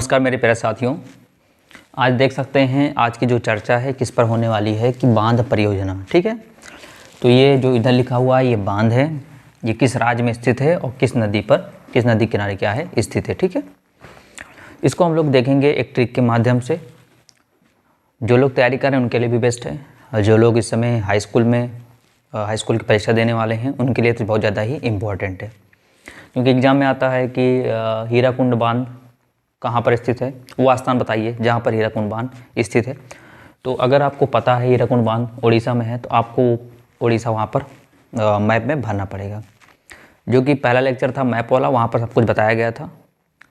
नमस्कार मेरे प्यारे साथियों। आज देख सकते हैं आज की जो चर्चा है किस पर होने वाली है कि बांध परियोजना। ठीक है, तो ये जो इधर लिखा हुआ है ये बांध है, ये किस राज्य में स्थित है और किस नदी किनारे क्या है स्थित है। ठीक है, इसको हम लोग देखेंगे एक ट्रिक के माध्यम से। जो लोग तैयारी कर रहे हैं उनके लिए भी बेस्ट है, और जो लोग इस समय हाई स्कूल की परीक्षा देने वाले हैं उनके लिए तो बहुत ज़्यादा ही इम्पोर्टेंट है, क्योंकि एग्ज़ाम में आता है कि हीराकुंड बांध कहाँ पर स्थित है, वो स्थान बताइए जहाँ पर हीराकुंड बांध स्थित है। तो अगर आपको पता है हीराकुंड बांध उड़ीसा में है तो आपको उड़ीसा वहाँ पर मैप में भरना पड़ेगा। जो कि पहला लेक्चर था मैप वाला, वहाँ पर सब कुछ बताया गया था।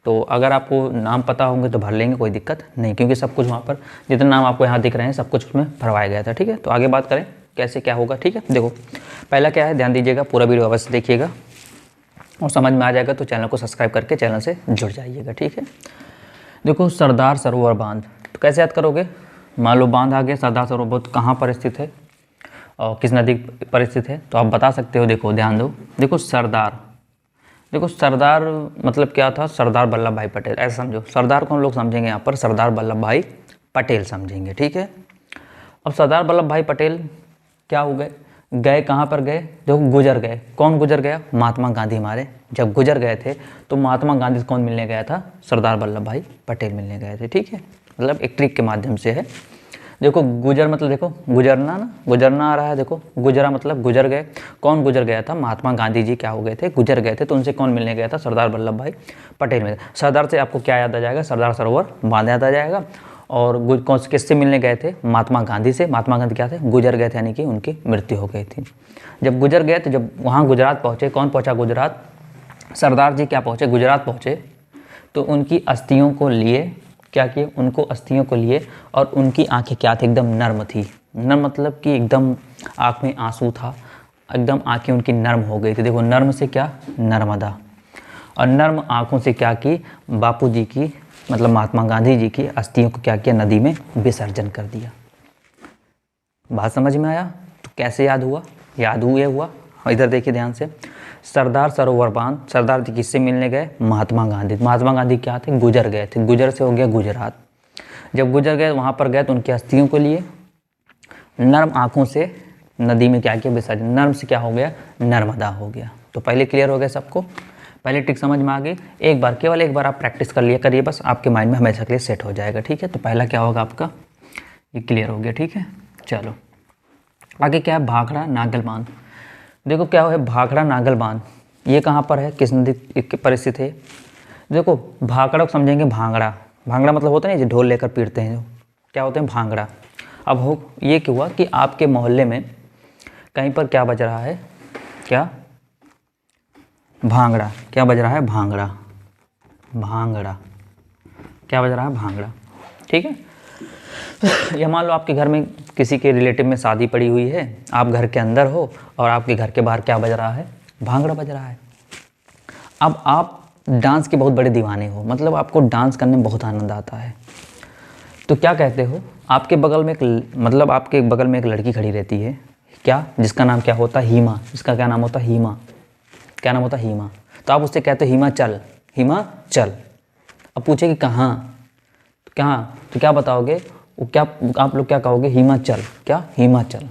तो अगर आपको नाम पता होंगे तो भर लेंगे, कोई दिक्कत नहीं, क्योंकि सब कुछ वहाँ पर जितने नाम आपको यहाँ दिख रहे हैं सब कुछ उसमें भरवाया गया था। ठीक है, तो आगे बात करें कैसे क्या होगा। ठीक है, देखो पहला क्या है, ध्यान दीजिएगा, पूरा वीडियो अवश्य देखिएगा और समझ में आ जाएगा तो चैनल को सब्सक्राइब करके चैनल से जुड़ जाइएगा। ठीक है, देखो सरदार सरोवर बांध तो कैसे याद करोगे। मान लो बांध आ गया, सरदार सरोवर बांध कहाँ पर स्थित है और किस नदी पर स्थित है, तो आप बता सकते हो। देखो ध्यान दो, देखो सरदार मतलब क्या था, सरदार वल्लभ भाई पटेल, ऐसा समझो। सरदार को हम लोग समझेंगे यहाँ पर सरदार वल्लभ भाई पटेल समझेंगे। ठीक है, अब सरदार वल्लभ भाई पटेल क्या हो गए कहाँ पर गए, देखो गुजर गए। कौन गुजर गया, महात्मा गांधी हमारे जब गुजर गए थे तो महात्मा गांधी से कौन मिलने गया था, सरदार वल्लभ भाई पटेल मिलने गए थे। ठीक है, मतलब एक ट्रिक के माध्यम से है। देखो गुजर मतलब देखो गुजरना आ रहा है, देखो गुजरा मतलब गुजर गए। कौन गुजर गया था, महात्मा गांधी जी क्या हो गए थे, गुजर गए थे, तो उनसे कौन मिलने गया था, सरदार वल्लभ भाई पटेल में। सरदार से आपको क्या याद आ जाएगा, सरदार सरोवर बांध याद आ जाएगा। और कौन से किससे मिलने गए थे, महात्मा गांधी से। महात्मा गांधी क्या थे, गुजर गए थे, यानी कि उनकी मृत्यु हो गई थी। जब गुजर गए तो जब वहाँ गुजरात पहुँचे, कौन पहुँचा गुजरात, सरदार जी क्या पहुँचे, गुजरात पहुँचे, तो उनकी अस्थियों को लिए क्या किए, उनको अस्थियों को लिए, और उनकी आंखें क्या थी, एकदम नर्म थी। नर्म मतलब कि एकदम आँख में आंसू था, एकदम आंखें उनकी नर्म हो गई थी। देखो नर्म से क्या, नर्मदा, और नर्म आँखों से क्या की, बापू जी की मतलब महात्मा गांधी जी की अस्थियों को क्या किया, नदी में विसर्जन कर दिया। बात समझ में आया। तो कैसे याद हुआ, याद हुआ। इधर देखिए ध्यान से, सरदार सरोवर बांध, सरदार जी किससे मिलने गए, महात्मा गांधी। महात्मा गांधी क्या थे, गुजर गए थे, गुजर से हो गया गुजरात। जब गुजर गए वहाँ पर गए तो उनकी अस्थियों को लिए, नर्म आँखों से नदी में क्या किया, विसर्जन। नर्म से क्या हो गया, नर्मदा हो गया। तो पहले क्लियर हो गया सबको, पहले ट्रिक समझ में आ गई। एक बार, केवल एक बार आप प्रैक्टिस कर लिया करिए, बस आपके माइंड में हमेशा के लिए सेट हो जाएगा। ठीक है, तो पहला क्या होगा आपका, ये क्लियर हो गया। ठीक है, चलो आगे क्या है, भाखड़ा नागल बांध। देखो क्या है, भाखड़ा नागल बांध ये कहाँ पर है, किस नदी पर स्थित है। देखो भाखड़ा को समझेंगे, भांगड़ा। भांगड़ा मतलब होता है जो ढोल लेकर पीटते हैं, जो क्या होते हैं, भांगड़ा। अब हो ये क्या हुआ कि आपके मोहल्ले में कहीं पर क्या बज रहा है, क्या, भांगड़ा। क्या बज रहा है, भांगड़ा। क्या बज रहा है, भांगड़ा। ठीक है, या मान लो आपके घर में किसी के रिलेटिव में शादी पड़ी हुई है, आप घर के अंदर हो और आपके घर के बाहर क्या बज रहा है, भांगड़ा बज रहा है। अब आप डांस के बहुत बड़े दीवाने हो, मतलब आपको डांस करने में बहुत आनंद आता है, तो क्या कहते हो, आपके बगल में आपके बगल में एक लड़की खड़ी रहती है, क्या, जिसका नाम क्या होता है, हीमा। जिसका क्या नाम होता है, हीमा। क्या नाम होता है, हीमा। तो आप उससे कहते हो हीमा चल, हीमा चल। अब पूछे कि कहाँ, तो कहाँ, तो क्या बताओगे, वो क्या आप लोग क्या कहोगे, हीमा चल। क्या, हीमा चल।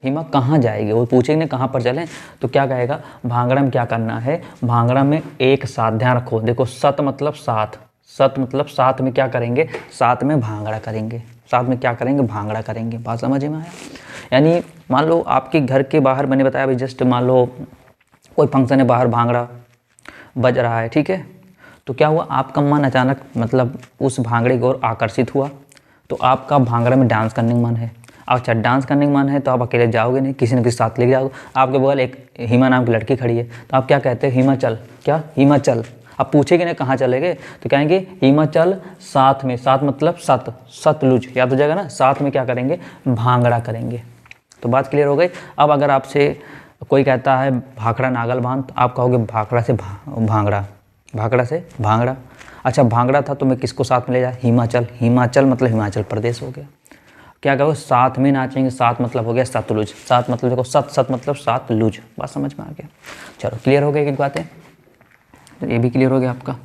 हीमा कहाँ जाएगी, वो पूछेंगे कहाँ पर चलें, तो क्या कहेगा, भांगड़ा में क्या करना है, भांगड़ा में एक साथ, ध्यान रखो, देखो सत मतलब साथ, सत मतलब साथ में क्या करेंगे, साथ में भांगड़ा करेंगे, साथ में क्या करेंगे, भांगड़ा करेंगे। बात समझ में आया। यानी मान लो आपके घर के बाहर, मैंने बताया अभी जस्ट, मान लो कोई फंक्शन है, बाहर भांगड़ा बज रहा है। ठीक है, तो क्या हुआ, आपका मन अचानक मतलब उस भांगड़े की ओर आकर्षित हुआ, तो आपका भांगड़ा में डांस करने का मन है। अच्छा, डांस करने का मन है तो आप अकेले जाओगे नहीं, किसी न किसी साथ लेके जाओगे। आपके बगल एक हीमा नाम की लड़की खड़ी है, तो आप क्या कहते हैं, हीमा चल। क्या, हीमा चल। आप पूछेंगे ना कहाँ चलेंगे, तो कहेंगे हीमा चल साथ में। साथ मतलब सतलुज, याद हो जाएगा ना, साथ में क्या करेंगे, भांगड़ा करेंगे। तो बात क्लियर हो गई। अब अगर आपसे कोई कहता है भाखड़ा नागल बांध, तो आप कहोगे भाखड़ा से भांगड़ा, भाखड़ा से भांगड़ा। अच्छा, भांगड़ा था तो मैं किसको साथ में ले जाए, हिमाचल। हिमाचल मतलब हिमाचल प्रदेश हो गया। क्या कहोगे, साथ में नाचेंगे, साथ मतलब हो गया सतलुज। साथ मतलब देखो सत मतलब सात लुज। बात समझ में आ गया। चलो क्लियर हो गई एक बातें, तो ये भी क्लियर हो गया आपका।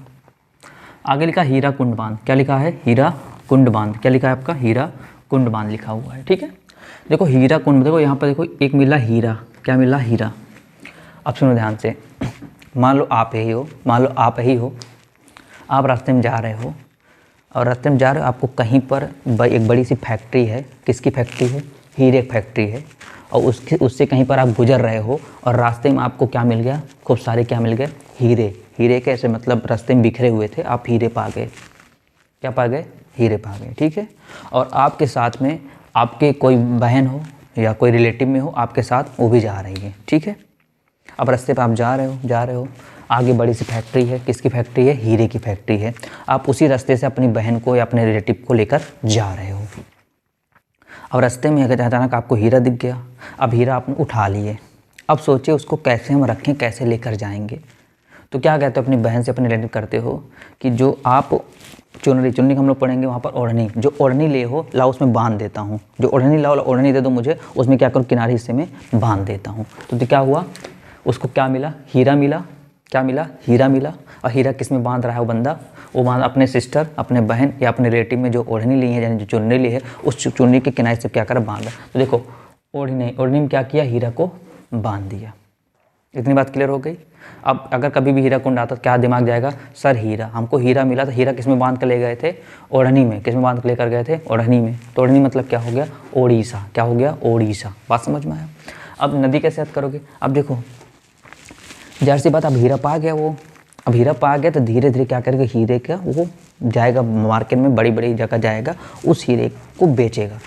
आगे लिखा हीरा कुंड बांध, क्या लिखा है? हीरा कुंड बांध, क्या लिखा है आपका? हीरा कुंड बांध लिखा हुआ है, ठीक है। देखो हीरा कुंड, देखो यहाँ पर देखो एक मिला हीरा, क्या मिला? हीरा। अब सुनो ध्यान से, मान लो आप ही हो, मान लो आप ही हो, आप रास्ते में जा रहे हो और रास्ते में जा रहे हो, आपको कहीं पर एक बड़ी सी फैक्ट्री है। किसकी फैक्ट्री है? हीरे की फैक्ट्री है। और उससे कहीं पर आप गुजर रहे हो और रास्ते में आपको क्या मिल गया? खूब सारे क्या मिल गए? हीरे। हीरे कैसे? मतलब रास्ते में बिखरे हुए थे, आप हीरे पा गए। क्या पा गए? हीरे पा गए, ठीक है। और आपके साथ में आपके कोई बहन हो या कोई रिलेटिव में हो, आपके साथ वो भी जा रही है, ठीक है। अब रास्ते पे आप जा रहे हो, आगे बड़ी सी फैक्ट्री है। किसकी फैक्ट्री है? हीरे की फैक्ट्री है। आप उसी रास्ते से अपनी बहन को या अपने रिलेटिव को लेकर जा रहे हो। अब रास्ते में अगर अचानक आपको हीरा दिख गया, अब हीरा आपने उठा लिए। अब सोचिए उसको कैसे हम रखें, कैसे लेकर जाएंगे। तो क्या कहते हो? अपनी बहन से अपने रिलेटिव करते हो कि जो आप चुनरी का हम लोग पढ़ेंगे वहाँ पर ओढ़नी, जो ओढ़नी ले हो लाओ उसमें बांध देता हूँ। जो ओढ़नी लाओ, ओढ़नी दे दो मुझे, उसमें क्या करूँ? किनारे हिस्से में बांध देता हूँ। तो क्या हुआ? उसको क्या मिला? हीरा मिला। क्या मिला? हीरा मिला। और हीरा किस में बांध रहा है वो बंदा? वो बांध अपने सिस्टर, अपने बहन या अपने रिलेटिव में जो ओढ़नी ली है, यानी जो चुनरी ली है, उस चुनरी के किनारे से क्या कर बांधा। तो देखो ओढ़नी में क्या किया? हीरा को बांध दिया। इतनी बात क्लियर हो गई। अब अगर कभी भी हीरा कुंड आता तो क्या दिमाग जाएगा? सर हीरा, हमको हीरा मिला था, हीरा किस में बांध कर ले गए थे? ओढ़नी में। किस में बांध कर लेकर गए थे? ओढ़नी में। तो ओढ़नी मतलब क्या हो गया? ओडिशा। क्या हो गया? ओडिशा। बात समझ में आया? अब नदी कैसे याद करोगे? अब देखो ज़ाहिर सी बात, अब हीरा पा गया वो। अब हीरा पा गया तो धीरे धीरे क्या करेगा? हीरे का वो जाएगा मार्केट में, बड़ी बड़ी जगह जाएगा, उस हीरे को बेचेगा।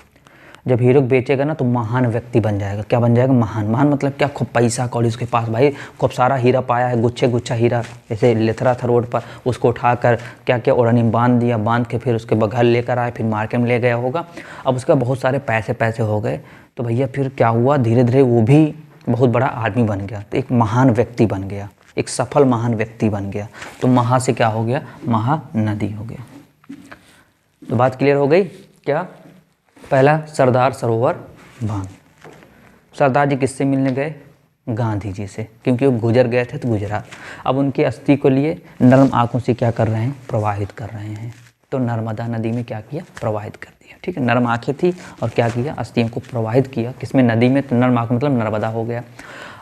जब हीरे को बेचेगा ना तो महान व्यक्ति बन जाएगा। क्या बन जाएगा? महान। महान मतलब क्या? खूब पैसा कौड़ी उसके पास, भाई खूब सारा हीरा पाया है, गुच्छे गुच्छा हीरा ऐसे लेथरा था रोड पर, उसको उठाकर क्या क्या ओढ़नी में बांध दिया, बांध के फिर उसके घर लेकर आए, फिर मार्केट में ले गया होगा। अब उसका बहुत सारे पैसे हो गए तो भैया फिर क्या हुआ? धीरे धीरे वो भी बहुत बड़ा आदमी बन गया, तो एक महान व्यक्ति बन गया, एक सफल महान व्यक्ति बन गया। तो महा से क्या हो गया? महानदी हो गया। तो बात क्लियर हो गई क्या? पहला सरदार सरोवर बांध। सरदार जी किससे मिलने गए? गांधी जी से, क्योंकि वो गुजर गए थे तो गुजरात। अब उनकी अस्थि को लिए नर्म आंखों से क्या कर रहे हैं? प्रवाहित कर रहे हैं। तो नर्मदा नदी में क्या किया? प्रवाहित कर दिया, ठीक है। नर्म आंखें थी और क्या किया? अस्थियों को प्रवाहित किया। किसमें? नदी में। तो नर्म आंख मतलब नर्मदा हो गया।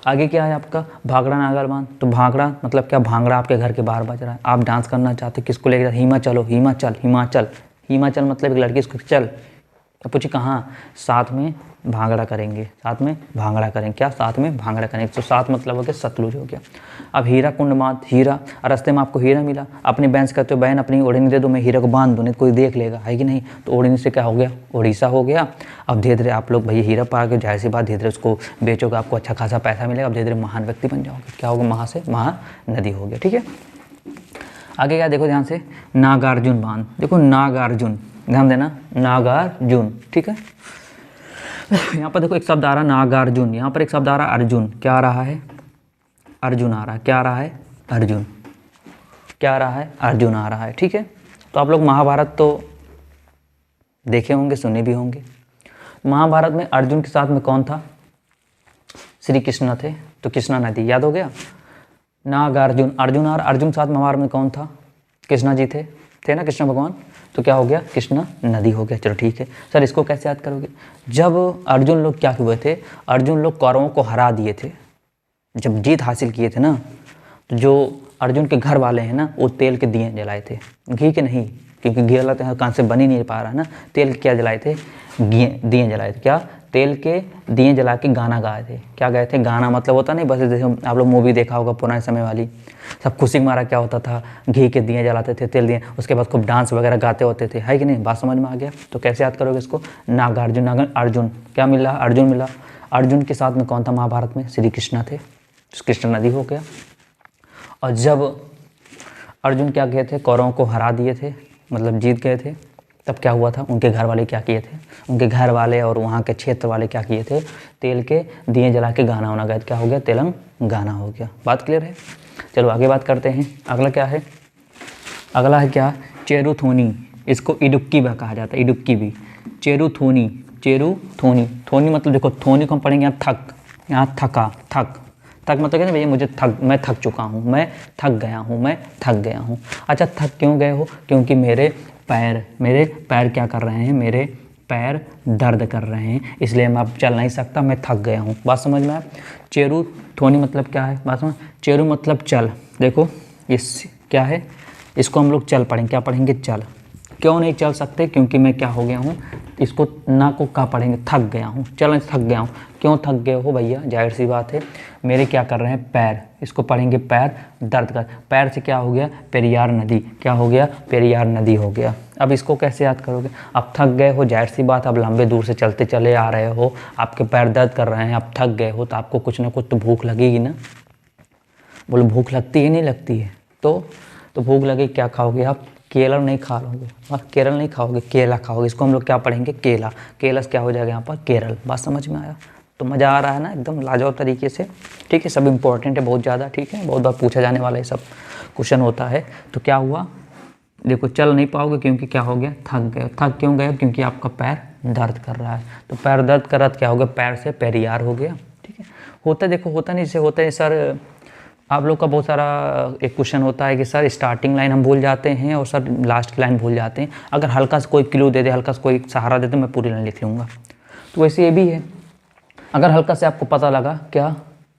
आगे क्या है आपका? भांगड़ा नागर बांध। तो भांगड़ा मतलब क्या? भांगड़ा आपके घर के बाहर बज रहा है, आप डांस करना चाहते, किसको लेकर? हिमाचल। हिमाचल मतलब एक लड़की, इसको चल, तो पूछे कहाँ? साथ में भांगड़ा करेंगे, साथ में भांगड़ा करेंगे। क्या? साथ में भांगड़ा करेंगे। तो साथ मतलब हो गया सतलुज हो गया। अब हीरा कुंड बांध, हीरा, रास्ते में आपको हीरा मिला, अपनी बहन से कहते हो बहन अपनी ओढ़नी दे दो, मैं हीरा को बांध दूँ, नहीं तो कोई देख लेगा, है कि नहीं। तो ओढ़नी से क्या हो गया? उड़ीसा हो गया। अब धीरे धीरे आप लोग भैया हीरा पा के, जाहिर सी बात धीरे धीरे उसको बेचोगे, आपको अच्छा खासा पैसा मिलेगा। अब धीरे धीरे महान व्यक्ति बन जाओगे। क्या होगा? महा से महानदी हो गया, ठीक है। आगे क्या देखो ध्यान से? नागार्जुन बांध। देखो नागार्जुन, ध्यान देना, नागार्जुन, ठीक है। यहाँ पर देखो एक शब्द आ रहा है नागार्जुन, यहाँ पर एक शब्द आ रहा है अर्जुन। क्या आ रहा है? अर्जुन आ रहा है। क्या आ रहा है? अर्जुन। क्या आ रहा है? अर्जुन आ रहा है, ठीक है। तो आप लोग महाभारत तो देखे होंगे, सुने भी होंगे। महाभारत में अर्जुन के साथ में कौन था? श्री कृष्ण थे। तो कृष्णा नदी याद हो गया। नागार्जुन, अर्जुन और अर्जुन साथ महाभारत में कौन था? कृष्णा जी थे ना, कृष्ण भगवान। तो क्या हो गया? कृष्णा नदी हो गया। चलो ठीक है सर, इसको कैसे याद करोगे? जब अर्जुन लोग क्या हुए थे? अर्जुन लोग कौरवों को हरा दिए थे, जब जीत हासिल किए थे ना, तो जो अर्जुन के घर वाले हैं ना, वो तेल के दिए जलाए थे, घी के नहीं, क्योंकि घी वाला तो कहाँ से बन ही नहीं पा रहा है ना। तेल के क्या जलाए थे? दिए जलाए थे। क्या? तेल के दिए जला के गाना गाए थे। क्या गाए थे? गाना मतलब होता नहीं बस, जैसे आप लोग मूवी देखा होगा पुराने समय वाली, सब खुशी मारा क्या होता था? घी के दिए जलाते थे, तेल दिए, उसके बाद खूब डांस वगैरह गाते होते थे, है कि नहीं। बात समझ में आ गया? तो कैसे याद करोगे इसको? नागार्जुन, अर्जुन क्या मिला? अर्जुन मिला। अर्जुन के साथ में कौन था महाभारत में? श्री कृष्ण थे। कृष्ण नदी हो गया। और जब अर्जुन क्या किए थे? कौरवों को हरा दिए थे, मतलब जीत गए थे, तब क्या हुआ था? उनके घर वाले क्या किए थे? उनके घर वाले और वहाँ के क्षेत्र वाले क्या किए थे? तेल के दिए जला के गाना होना गया। क्या हो गया? तेलंगाना हो गया। बात क्लियर है? चलो आगे बात करते हैं। अगला क्या है? अगला है क्या? चेरुथोनी। इसको इडुक्की भी कहा जाता है, इडुक्की भी। चेरुथोनी, थोनी मतलब देखो, थोनी को हम पढ़ेंगे यहाँ थक, यहाँ थका, थक, थक मतलब कहते भैया मुझे मैं थक चुका हूँ, मैं थक गया हूँ, मैं थक गया हूँ। अच्छा, थक क्यों गए हो? क्योंकि मेरे पैर क्या कर रहे हैं, मेरे पैर दर्द कर रहे हैं, इसलिए मैं अब चल नहीं सकता, मैं थक गया हूँ। बात समझ में आया? चेरू थोनी मतलब क्या है? बात समझ, चेरू मतलब चल। देखो इस क्या है, इसको हम लोग चल पढ़ेंगे, क्या पढ़ेंगे? चल। क्यों नहीं चल सकते? क्योंकि मैं क्या हो गया हूँ, इसको ना को का पढ़ेंगे, थक गया हूँ, चल थक गया हूँ। क्यों थक गए हो भैया? जाहिर सी बात है, मेरे क्या कर रहे हैं, पैर, इसको पढ़ेंगे पैर दर्द कर। पैर से क्या हो गया? पेरियार नदी। क्या हो गया? पेरियार नदी हो गया। अब इसको कैसे याद करोगे? अब थक गए हो, जाहिर सी बात, अब लंबे दूर से चलते चले आ रहे हो, आपके पैर दर्द कर रहे हैं, अब थक गए हो, तो आपको कुछ ना कुछ तो भूख लगेगी ना। बोलो भूख लगती है, नहीं लगती है? तो भूख लगे, क्या खाओगे आप? केला नहीं खा लोगे, केरल नहीं खाओगे, केला खाओगे। इसको हम लोग क्या पढ़ेंगे? केला। केला से क्या हो जाएगा यहाँ पर? केरल। बात समझ में आया? तो मज़ा आ रहा है ना, एकदम लाजवाब तरीके से। ठीक है, सब इंपॉर्टेंट है बहुत ज़्यादा। ठीक है, बहुत बार पूछा जाने वाला है, सब क्वेश्चन होता है। तो क्या हुआ? देखो चल नहीं पाओगे क्योंकि क्या हो गया? थक गए। थक क्यों गए? क्योंकि आपका पैर दर्द कर रहा है। तो पैर दर्द कर रहा, क्या हो गया? पैर से पेरियार हो गया। ठीक है, होता देखो, होता नहीं से होता है सर। आप लोग का बहुत सारा एक क्वेश्चन होता है कि सर स्टार्टिंग लाइन हम भूल जाते हैं और सर लास्ट की लाइन भूल जाते हैं। अगर हल्का सा कोई क्लू दे दे, हल्का सा कोई सहारा दे दे, मैं पूरी लाइन लिख लूँगा। तो वैसे ये भी है, अगर हल्का से आपको पता लगा क्या,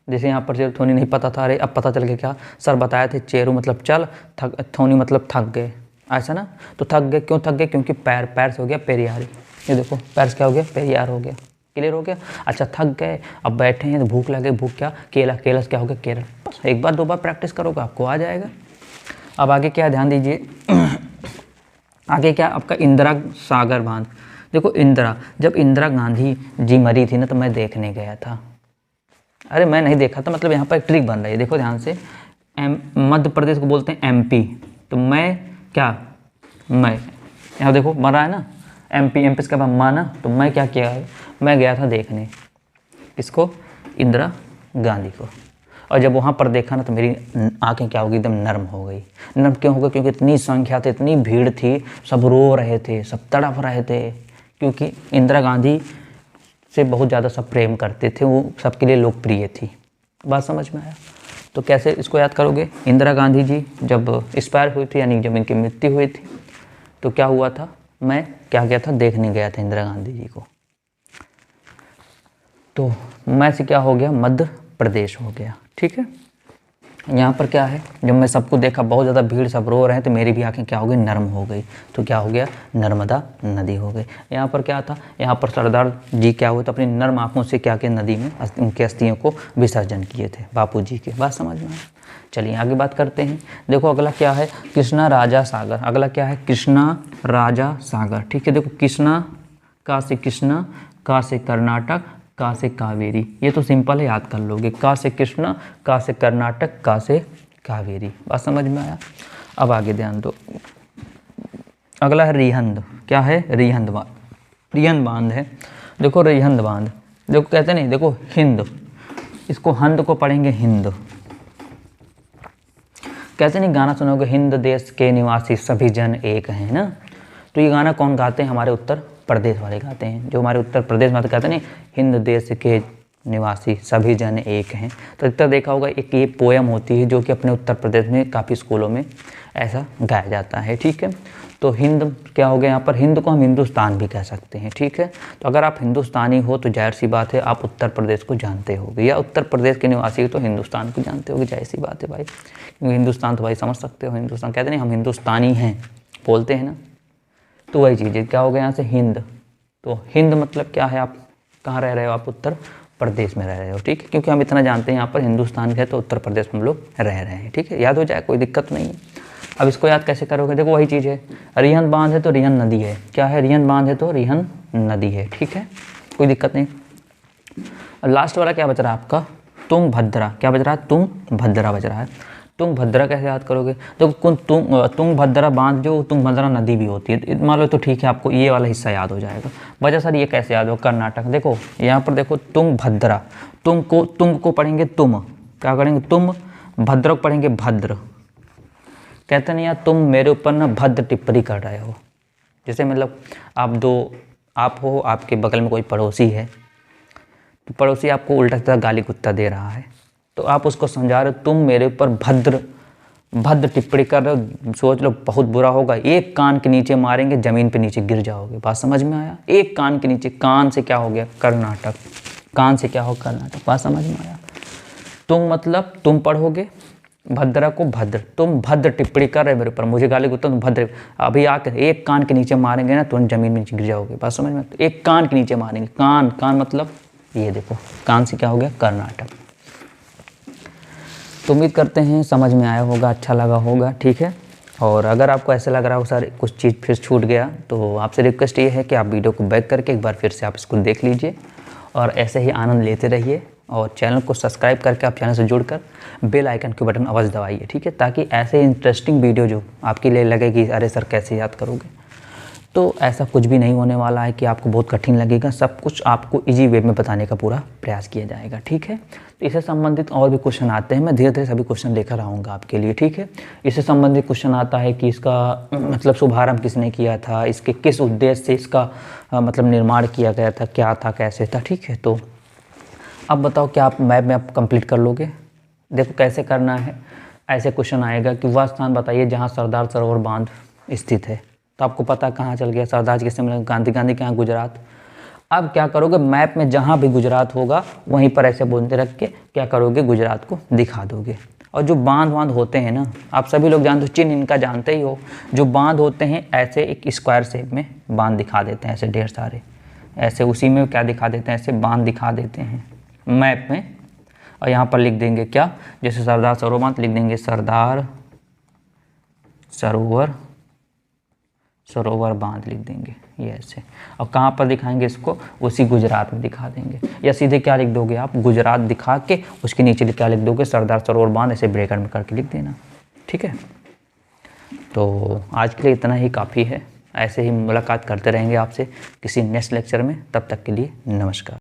जैसे यहाँ पर चेरू थोनी नहीं पता था, अरे अब पता चल गया क्या, सर बताए थे चेरू मतलब चल, थक थोनी मतलब थक गए, ऐसा ना। तो थक गए, क्यों थक गए? क्योंकि पैर से हो गया पेरियार। ये देखो पैर से क्या हो गया? पेरियार हो गया। क्लियर हो गया? अच्छा, थक गए, अब बैठे हैं तो भूख लगे, भूख क्या? केला। केला से क्या हो गया? केरल। बस एक बार दो बार प्रैक्टिस करोगे आपको आ जाएगा। अब आगे क्या है, ध्यान दीजिए। आगे क्या? आपका इंदिरा सागर बांध। देखो इंदिरा, जब इंदिरा गांधी जी मरी थी ना, तो मैं देखने गया था। अरे मैं नहीं देखा था, मतलब यहाँ पर एक ट्रिक बन रही है, देखो ध्यान से। मध्य प्रदेश को बोलते हैं एमपी, तो मैं क्या, मैं यहाँ देखो मरा है ना, एमपी, एमपी इसके बाद माना, तो मैं क्या किया है, मैं गया था देखने किसको? इंदिरा गांधी को। और जब वहाँ पर देखा ना, तो मेरी आंखें क्या हो गई? एकदम नर्म हो गई। नर्म क्यों हो गई? क्योंकि इतनी संख्या थी, इतनी भीड़ थी, सब रो रहे थे, सब तड़प रहे थे, क्योंकि इंदिरा गांधी से बहुत ज़्यादा सब प्रेम करते थे, वो सबके लिए लोकप्रिय थी। बात समझ में आया? तो कैसे इसको याद करोगे? इंदिरा गांधी जी जब एक्सपायर हुई थी, यानी जब इनकी मृत्यु हुई थी, तो क्या हुआ था, मैं क्या गया था? देखने गया था इंदिरा गांधी जी को। तो मैं से क्या हो गया? मध्य प्रदेश हो गया। ठीक है, यहाँ पर क्या है, जब मैं सबको देखा, बहुत ज़्यादा भीड़, सब रो रहे हैं, तो मेरी भी आंखें क्या हो गई? नर्म हो गई। तो क्या हो गया? नर्मदा नदी हो गई। यहाँ पर क्या था? यहाँ पर सरदार जी क्या हुआ? तो अपनी नर्म आंखों से क्या किया? नदी में उनके अस्थियों को विसर्जन किए थे, बापू जी के। बात समझ में आया? चलिए आगे बात करते हैं। देखो अगला क्या है? कृष्णा राजा सागर। अगला क्या है? कृष्णा राजा सागर। ठीक है, देखो कृष्णा, का से कृष्णा, का से कर्नाटक, का से कावेरी। ये तो सिंपल है, याद कर लोगे। का से कृष्णा, का से कर्नाटक, का से कावेरी। बात समझ में आया? अब आगे ध्यान दो, अगला है रिहंद। क्या है? रिहंद बांध। रिहंद बांध है। देखो रिहंद बांध, देखो कहते नहीं, देखो हिंद, इसको हंद को पढ़ेंगे हिंद। कहते नहीं, गाना सुनोगे, हिंद देश के निवासी सभी जन एक हैं ना। तो ये गाना कौन गाते हैं? हमारे उत्तर प्रदेश वाले गाते हैं। जो हमारे उत्तर प्रदेश में कहते हैं नहीं, हिंद देश के निवासी सभी जन एक हैं। तो इतना देखा होगा, एक ये पोयम होती है जो कि अपने उत्तर प्रदेश में काफ़ी स्कूलों में ऐसा गाया जाता है। ठीक है, तो हिंद क्या हो गया यहाँ पर? हिंद को हम हिंदुस्तान भी कह सकते हैं। ठीक है, तो अगर आप हिंदुस्तानी हो तो जाहिर सी बात है आप उत्तर प्रदेश को जानते होगे, या उत्तर प्रदेश के निवासी तो हिंदुस्तान को जानते होगे, जाहिर सी बात है भाई, क्योंकि हिंदुस्तान तो भाई समझ सकते हो, हिंदुस्तान कहते नहीं, हम हिंदुस्तानी हैं बोलते हैं ना। तो वही चीज़ है, क्या हो गया यहाँ से? हिंद। तो हिंद मतलब क्या है? आप कहाँ रह रहे हो? आप उत्तर प्रदेश में रह रहे हो। ठीक है, क्योंकि हम इतना जानते हैं यहाँ पर हिंदुस्तान है, तो उत्तर प्रदेश में हम लोग रह रहे हैं। ठीक है, याद हो जाए, कोई दिक्कत नहीं है। अब इसको याद कैसे करोगे? देखो वही चीज़ है, रिहंद बांध है तो रिहंद नदी है। क्या है? रिहंद बांध है तो रिहंद नदी है। ठीक है, कोई दिक्कत नहीं। लास्ट वाला क्या बच रहा है आपका? तुंगभद्रा। क्या बच रहा है? तुंगभद्रा बच रहा है। तुंगभद्रा कैसे याद करोगे? देखो तुंगभद्रा बांध जो तुंगभद्रा नदी भी होती है, मान लो, तो ठीक है, आपको ये वाला हिस्सा याद हो जाएगा। वजह सर ये कैसे याद हो? कर्नाटक। देखो यहाँ पर देखो तुंगभद्रा, तुंग को पढ़ेंगे तुम, क्या करेंगे? तुम। भद्र को पढ़ेंगे भद्र। कहते नहीं यार, तुम मेरे ऊपर ना भद्र टिप्पणी कर रहे हो। जैसे मतलब आप हो, आपके बगल में कोई पड़ोसी है, तो पड़ोसी आपको उल्टा सीधा गाली कुत्ता दे रहा है, तो आप उसको समझा रहे हो तुम मेरे ऊपर भद्र टिप्पणी कर रहे हो, सोच लो बहुत बुरा होगा, एक कान के नीचे मारेंगे ज़मीन पे नीचे गिर जाओगे। बात समझ में आया? एक कान के नीचे, कान से क्या हो गया कर्नाटक, कान से क्या हो कर्नाटक। बात समझ में आया? तुम मतलब तुम पढ़ोगे भद्रा को भद्र, तुम भद्र टिप्पणी कर रहे मेरे ऊपर, मुझे गाली गुत्ता तुम भद्र, अभी आकर एक कान के नीचे मारेंगे ना तुरंत जमीन में गिर जाओगे। बात समझ में? एक कान के नीचे मारेंगे, कान मतलब ये देखो, कान से क्या हो गया कर्नाटक। तो उम्मीद करते हैं समझ में आया होगा, अच्छा लगा होगा, ठीक है। और अगर आपको ऐसा लग रहा हो सर कुछ चीज़ फिर छूट गया, तो आपसे रिक्वेस्ट ये है कि आप वीडियो को बैक करके एक बार फिर से आप इसको देख लीजिए और ऐसे ही आनंद लेते रहिए। और चैनल को सब्सक्राइब करके आप चैनल से जुड़कर बेल आइकन के बटन अवश्य दबाइए, ठीक है, ताकि ऐसे इंटरेस्टिंग वीडियो जो आपके लिए लगे कि अरे सर कैसे याद करोगे, तो ऐसा कुछ भी नहीं होने वाला है कि आपको बहुत कठिन लगेगा। सब कुछ आपको इजी वे में बताने का पूरा प्रयास किया जाएगा, ठीक है। तो इससे संबंधित और भी क्वेश्चन आते हैं, मैं धीरे धीरे सभी क्वेश्चन लेकर आऊँगा आपके लिए, ठीक है। इससे संबंधित क्वेश्चन आता है कि इसका मतलब शुभारंभ किसने किया था, इसके किस उद्देश्य से इसका मतलब निर्माण किया गया था, क्या था, कैसे था, ठीक है। तो अब बताओ क्या आप मैप में आप कंप्लीट कर लोगे? देखो कैसे करना है। ऐसे क्वेश्चन आएगा कि वह स्थान बताइए जहाँ सरदार सरोवर बांध स्थित है, तो आपको पता कहाँ चल गया, सरदार जी किससे मिले, गांधी के यहाँ गुजरात। अब क्या करोगे, मैप में जहाँ भी गुजरात होगा वहीं पर ऐसे बोलते रख के क्या करोगे, गुजरात को दिखा दोगे। और जो बांध होते हैं ना, आप सभी लोग जानते हो, चिन्ह इनका जानते ही हो, जो बांध होते हैं ऐसे एक स्क्वायर शेप में बांध दिखा देते हैं, ऐसे ढेर सारे, ऐसे उसी में क्या दिखा देते हैं, ऐसे बांध दिखा देते हैं मैप में। और यहाँ पर लिख देंगे क्या, जैसे सरदार सरोवर बांध लिख देंगे सरदार सरोवर बांध लिख देंगे ये ऐसे। और कहाँ पर दिखाएंगे इसको, उसी गुजरात में दिखा देंगे। या सीधे क्या लिख दोगे आप, गुजरात दिखा के उसके नीचे क्या लिख दोगे, सरदार सरोवर बांध, ऐसे ब्रैकेट में करके लिख देना, ठीक है। तो आज के लिए इतना ही काफ़ी है, ऐसे ही मुलाकात करते रहेंगे आपसे किसी नेक्स्ट लेक्चर में। तब तक के लिए नमस्कार।